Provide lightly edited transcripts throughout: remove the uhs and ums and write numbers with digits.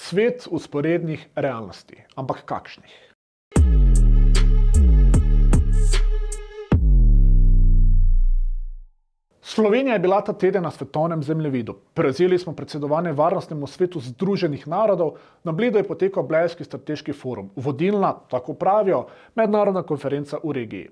Svet vzporednih realnosti. Ampak kakšnih? Slovenija je bila ta teden na svetovnem zemljevidu. Prevzeli smo predsedovanje Varnostnemu svetu Združenih narodov, na Bledu je potekal Blejski strateški forum, vodilna, tako pravijo, mednarodna konferenca v regiji.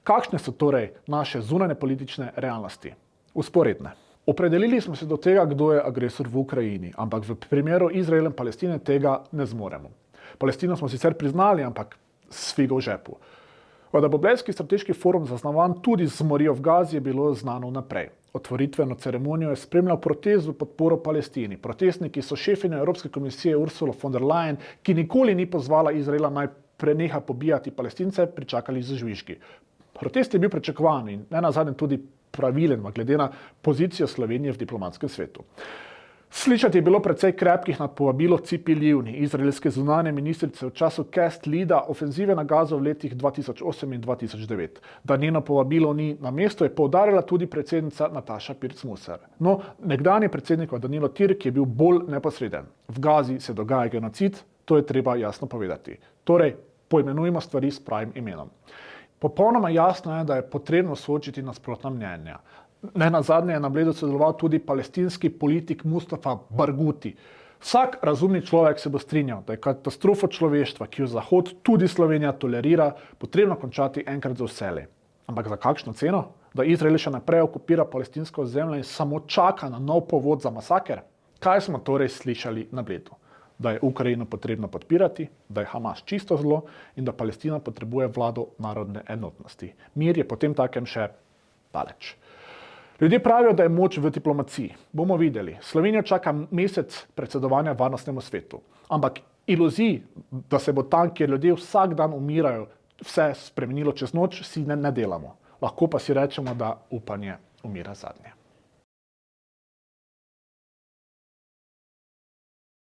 Kakšne so torej naše zunanje politične realnosti? Vzporedne. Opredelili smo se do tega, kdo je agresor v Ukrajini, ampak v primeru Izraela in Palestine tega ne zmoremo. Palestino smo sicer priznali, ampak s figo v žepu. Da bo Blejski strateški forum zaznamovan tudi z morijo v Gazi, je bilo znano vnaprej. Otvoritveno ceremonijo je spremljal protest v podporo Palestini. Protestniki so šefinjo Evropske komisije Ursula von der Leyen, ki nikoli ni pozvala Izraela naj preneha pobijati Palestince, pričakali z žvižgi. Protest je bil pričakovan in nenazadnje tudi pravilen, glede na pozicijo Slovenije v diplomatskem svetu. Slišati je bilo precej krepkih nad povabilo Cipi Livni, izraelske zunanje ministrice v času Cast Leada ofenzive na Gazo v letih 2008 in 2009. Da njeno povabilo ni na mestu, je poudarjala tudi predsednica Nataša Pirc-Musar. No, nekdanji predsednik Danilo Türk je bil bolj neposreden. V Gazi se dogaja genocid, to je treba jasno povedati. Torej, poimenujmo stvari s pravim imenom. Popolnoma jasno je, da je potrebno soočiti nasprotna mnenja. Nenazadnje je na Bledu sodeloval tudi palestinski politik Mustafa Barghouti. Vsak razumni človek se bo strinjal, da je katastrofo človeštva, ki jo Zahod, tudi Slovenija, tolerira, potrebno končati enkrat za vselej. Ampak za kakšno ceno? Da Izrael še naprej okupira palestinsko ozemlje in samo čaka na nov povod za masaker? Kaj smo torej slišali na Bledu? Da je Ukrajino potrebno podpirati, da je Hamas čisto zlo in da Palestina potrebuje vlado narodne enotnosti. Mir je potem takem še daleč. Ljudje pravijo, da je moč v diplomaciji. Bomo videli. Slovenijo čaka mesec predsedovanja Varnostnemu svetu. Ampak iluzij, da se bo tam, kjer ljudje vsak dan umirajo, vse spremenilo čez noč, si ne delamo. Lahko pa si rečemo, da upanje umira zadnje.